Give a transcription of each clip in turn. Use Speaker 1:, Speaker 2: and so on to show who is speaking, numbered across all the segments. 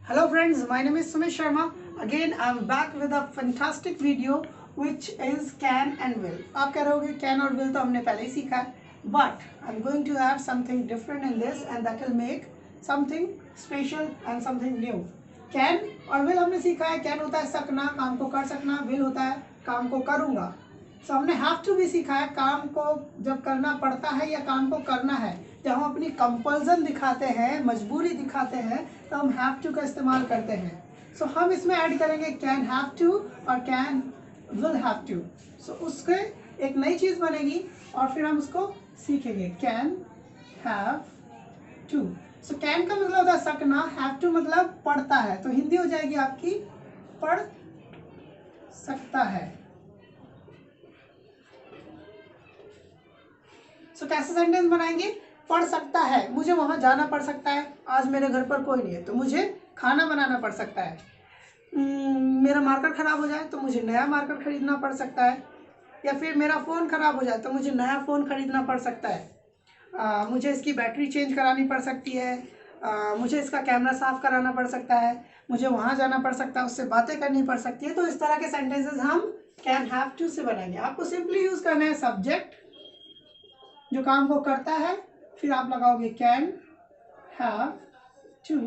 Speaker 1: Hello friends, my name is Sumit Sharma. Again, I'm back with a fantastic video which is can and will. आप कह रहे होगे can और will तो हमने पहले ही सीखा है, but I'm going to add something different in this and that will make something special and something new. Can और will हमने सीखा है. Can होता है सकना, काम को कर सकना. Will होता है काम को करूँगा. So हमने have to भी सीखा है, काम को जब करना पड़ता है या काम को करना है. जब हम अपनी कंपल्सन दिखाते हैं, मजबूरी दिखाते हैं, तो हम हैव टू का इस्तेमाल करते हैं. सो हम इसमें ऐड करेंगे कैन हैव टू और कैन विल हैव टू. सो उसके एक नई चीज़ बनेगी और फिर हम उसको सीखेंगे. Can have to. So can का मतलब होता है सकना, हैव टू मतलब पढ़ता है, तो हिंदी हो जाएगी आपकी पढ़ सकता है. सो कैसे सेंटेंस बनाएंगे? पढ़ सकता है, मुझे वहाँ जाना पड़ सकता है, आज मेरे घर पर कोई नहीं है तो मुझे खाना बनाना पड़ सकता है. मेरा मार्कर ख़राब हो जाए तो मुझे नया मार्कर ख़रीदना पड़ सकता है, या फिर मेरा फ़ोन ख़राब हो जाए तो मुझे नया फ़ोन ख़रीदना पड़ सकता है. मुझे इसकी बैटरी चेंज करानी पड़ सकती है, मुझे इसका कैमरा साफ़ कराना पड़ सकता है, मुझे वहाँ जाना पड़ सकता है, उससे बातें करनी पड़ सकती है. तो इस तरह के सेंटेंसेस हम कैन हैव टू से बनाएंगे. आपको सिंपली यूज़ करना है सब्जेक्ट जो काम को करता है, फिर आप लगाओगे कैन हैव टू,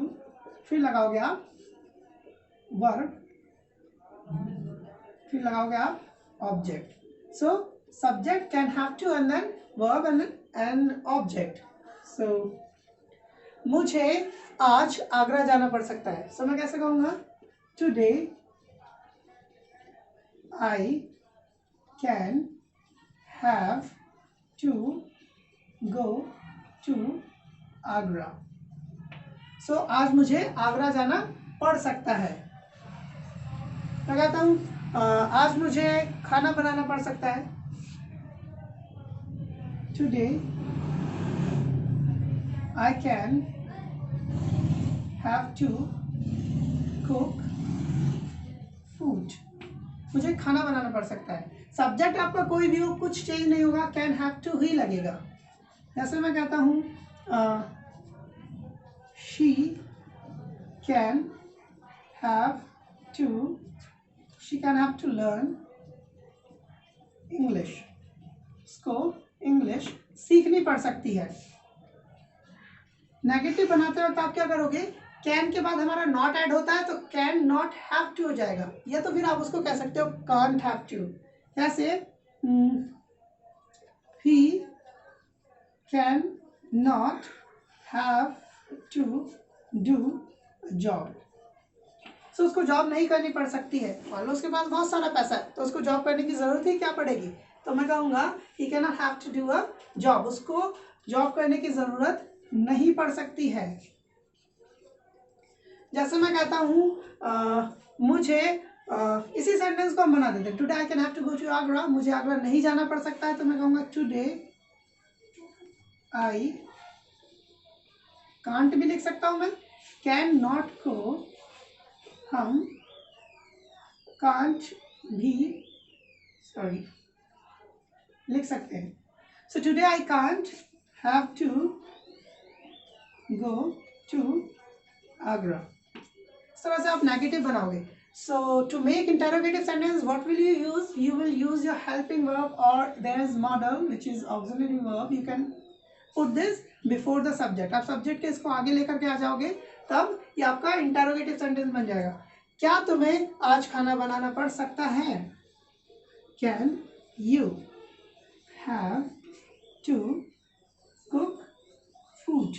Speaker 1: फिर लगाओगे आप वर्ब, फिर लगाओगे आप object. So subject can have to and then verb and object. So मुझे आज आगरा जाना पड़ सकता है. सो मैं कैसे कहूँगा? Today I can have to go to Agra. So आज मुझे आगरा जाना पड़ सकता है. मैं कहता हूँ आज मुझे खाना बनाना पड़ सकता है. Today I can have to cook food. मुझे खाना बनाना पड़ सकता है. सब्जेक्ट आपका कोई भी हो, कुछ चेंज नहीं होगा, कैन हैव टू ही लगेगा. जैसे मैं कहता हूँ she can have to learn English. उसको इंग्लिश सीखनी पड़ सकती है. नेगेटिव बनाते वक्त आप क्या करोगे? कैन के बाद हमारा नॉट ऐड होता है तो कैन नॉट हैव टू हो जाएगा, या तो फिर आप उसको कह सकते हो कांट हैव टू. जैसे ही can not have to do job. So उसको जॉब नहीं करनी पड़ सकती है. मान लो उसके पास बहुत सारा पैसा है तो उसको जॉब करने की ज़रूरत ही क्या पड़ेगी? तो मैं कहूँगा he can not have to do a job. उसको जॉब करने की ज़रूरत नहीं पड़ सकती है. जैसे मैं कहता हूँ मुझे इसी सेंटेंस को हम बना देते हैं. Today I can have to go to Agra. मुझे आगरा नहीं जाना पड़ सकता है तो मैं कहूँगा टुडे आई कांट भी लिख सकता हूँ मैं. कैन नॉट को हम कांट भी लिख सकते हैं. So today I can't have to go to Agra. इस तरह से आप नेगेटिव बनाओगे. So to make interrogative sentence what will you use? You will use your helping verb और there is modal which is auxiliary verb. You can put this before the subject. आप subject के इसको आगे लेकर के आ जाओगे तब ये आपका इंटरोगेटिव सेंटेंस बन जाएगा. क्या तुम्हें आज खाना बनाना पड़ सकता है? Can you have to cook food.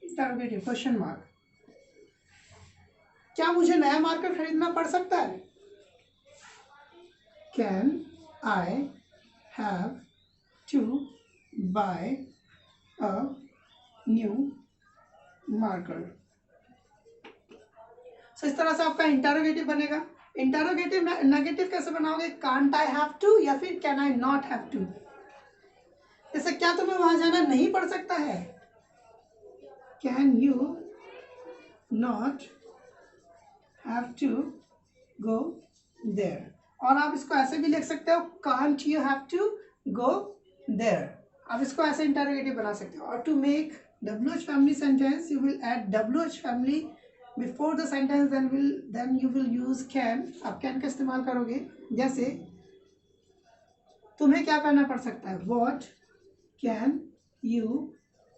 Speaker 1: Interrogative question mark. क्या मुझे नया मार्कर खरीदना पड़ सकता है? Can I have to buy a new marker. So इस तरह से आपका इंटरोगेटिव बनेगा. इंटरोगेटिव नेगेटिव कैसे बनाओगे? कांट आई हैव टू या फिर can I not have to. जैसे क्या तुम्हें वहां जाना नहीं पड़ सकता है? Can you not have to go there. और आप इसको ऐसे भी लिख सकते हो can't you have to go there. आप इसको ऐसे इंटरोगेटिव बना सकते हो. और to make WH family sentence you will add WH family before the sentence then you will use can. आप कैन का इस्तेमाल करोगे। जैसे तुम्हें क्या करना पड़ सकता है, what can you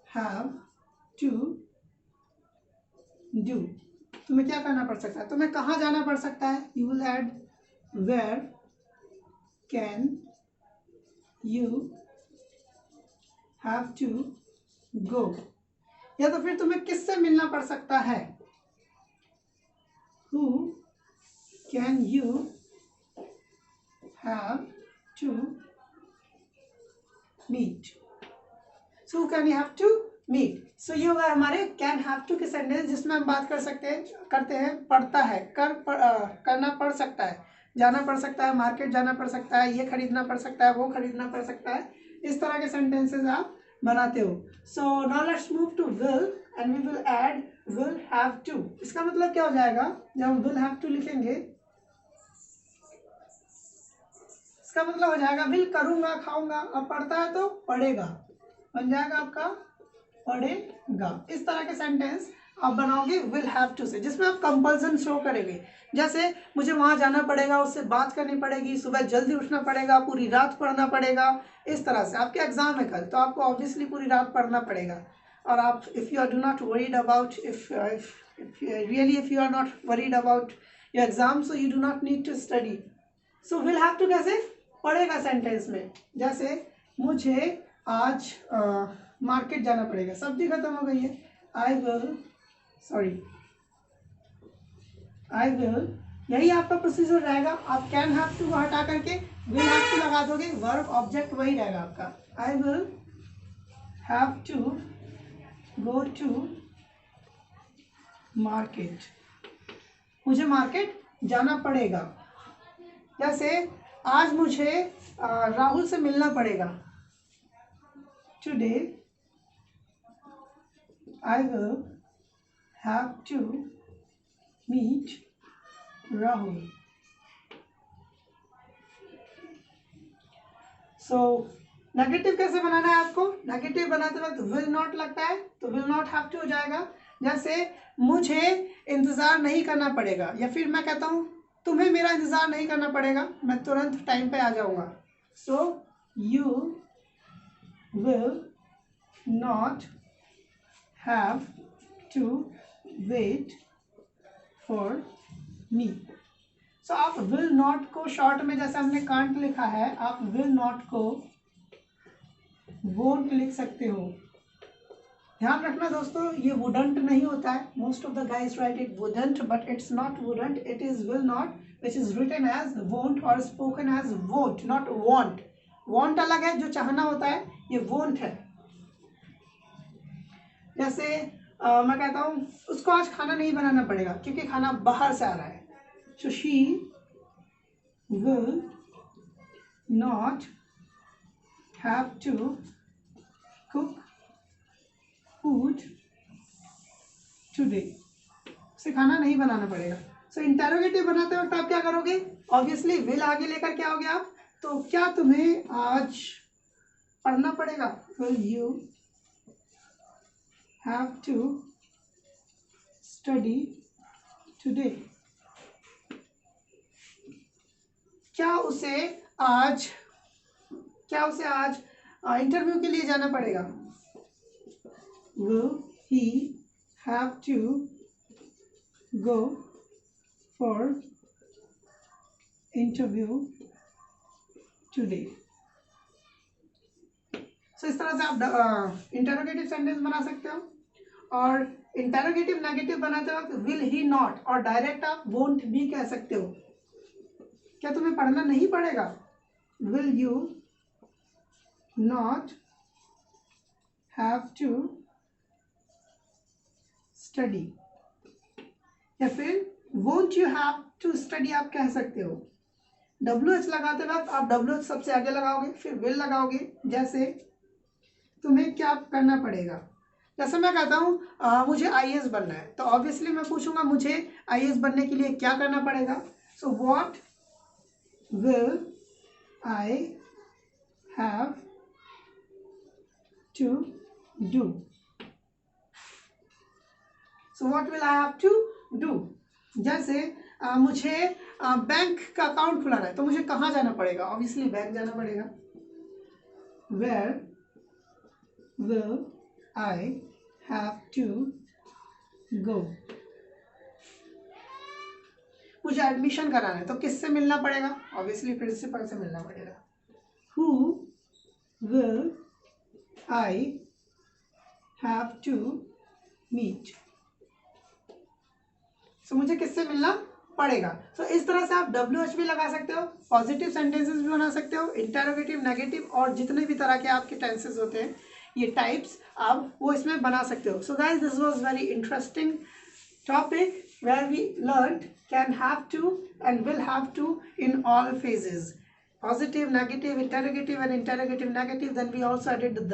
Speaker 1: have to do. तुम्हें क्या करना पड़ सकता है, तुम्हें कहाँ जाना पड़ सकता है, you will add where can you have to go. या तो फिर तुम्हें किससे मिलना पड़ सकता है, who can you have to meet. So can you have to meet. So ये होगा हमारे कैन हैव टू के सेंटेंस, जिसमें हम बात करते हैं पड़ता है, करना पड़ सकता है, जाना पड़ सकता है, मार्केट जाना पड़ सकता है, ये खरीदना पड़ सकता है, वो खरीदना पड़ सकता है। इस तरह के सेंटेंसेस आप बनाते हो। So now let's move to will and we will add will have to. इसका मतलब क्या हो जाएगा, जब हम विल हैव टू लिखेंगे, इसका मतलब हो जाएगा विल करूंगा, खाऊंगा। अब पढ़ता है तो पढ़ेगा, बन जाएगा आपका पढ़ेगा। इस तरह के सेंटेंस आप बनाओगे विल हैव टू से, जिसमें आप कंपल्सन शो करेंगे। जैसे मुझे वहां जाना पड़ेगा, उससे बात करनी पड़ेगी, सुबह जल्दी उठना पड़ेगा, पूरी रात पढ़ना पड़ेगा। इस तरह से आपके एग्जाम है कल, तो आपको ऑब्वियसली पूरी रात पढ़ना पड़ेगा। और आप if you are not worried about if you are not worried about your exam, so you do not need to study. So will have to कैसे पढ़ेगा सेंटेंस में, जैसे मुझे आज मार्केट जाना पड़ेगा, सब्जी खत्म हो गई है, आई विल, यही आपका प्रोसीजर रहेगा। आप कैन हैव टू हटा करके विल हैव टू लगा दोगे, वर्ब ऑब्जेक्ट वही रहेगा आपका। I will have to go to market, मुझे मार्केट जाना पड़ेगा। जैसे आज मुझे राहुल से मिलना पड़ेगा, today I will have to meet Rahul. So negative कैसे बनाना है आपको, नेगेटिव बनाते वक्त विल नॉट लगता है तो विल नॉट हैव टू हो जाएगा। जैसे मुझे इंतजार नहीं करना पड़ेगा, या फिर मैं कहता हूँ तुम्हें मेरा इंतजार नहीं करना पड़ेगा, मैं तुरंत टाइम पे आ जाऊंगा। So you will not have to wait for me. So आप will not को शॉर्ट में, जैसे हमने can't लिखा है, आप will not को won't लिख सकते हो। ध्यान रखना दोस्तों, ये wouldn't नहीं होता है। Most of the guys write it wouldn't, but it's not wouldn't, it is will not, which is written as won't or spoken as won't, not want. Want अलग है, जो चाहना होता है, ये won't है। जैसे मैं कहता हूँ उसको आज खाना नहीं बनाना पड़ेगा क्योंकि खाना बाहर से आ रहा है। So she will not have to cook food today, उसे खाना नहीं बनाना पड़ेगा। सो इंटेरोगेटिव बनाते वक्त आप क्या करोगे, ऑब्वियसली विल आगे लेकर के आओगे आप। तो क्या तुम्हें आज पढ़ना पड़ेगा, will you have to study today। क्या उसे आज इंटरव्यू के लिए जाना पड़ेगा, will he have to go for interview today। तो इस तरह से आप इंटरोगेटिव सेंटेंस बना सकते हो। और इंटरोगेटिव नेगेटिव बनाते वक्त विल ही नॉट और डायरेक्ट आप वोंट भी कह सकते हो। क्या तुम्हें पढ़ना नहीं पड़ेगा, will you not have to study. या फिर won't you have to study आप कह सकते हो। WH लगाते वक्त आप WH सबसे आगे लगाओगे, फिर विल लगाओगे। जैसे तुम्हें क्या करना पड़ेगा, जैसे मैं कहता हूँ मुझे IAS बनना है, तो ऑब्वियसली मैं पूछूंगा मुझे IAS बनने के लिए क्या करना पड़ेगा। So what will I have to do. So what will I have to do. जैसे मुझे बैंक का अकाउंट खुलाना है, तो मुझे कहाँ जाना पड़ेगा? ऑब्वियसली बैंक जाना पड़ेगा. Where will I have to go? मुझे एडमिशन कराना है, तो किससे मिलना पड़ेगा? ऑब्वियसली प्रिंसिपल से मिलना पड़ेगा. Who will I have to meet? So मुझे किससे मिलना पड़ेगा? So इस तरह से आप WH भी लगा सकते हो, पॉजिटिव सेंटेंसेस भी बना सकते हो, इंटरोगेटिव, नेगेटिव और जितने भी तरह के आपके टेंसेस होते हैं, ये टाइप्स आप वो इसमें बना सकते हो. So guys, this was very interesting topic where we learned can have to and will have to in all phases. Positive, negative, interrogative and interrogative negative. Then we also added the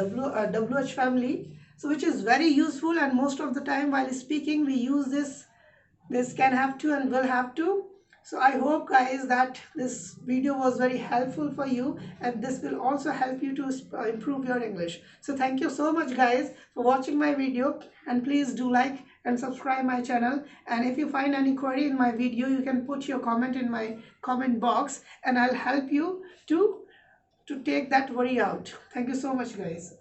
Speaker 1: WH family, so which is very useful, and most of the time while speaking we use this can have to and will have to. So I hope guys that this video was very helpful for you, and this will also help you to improve your English. So thank you so much guys for watching my video, and please do like and subscribe my channel. And if you find any query in my video, you can put your comment in my comment box and I'll help you to take that worry out. Thank you so much guys.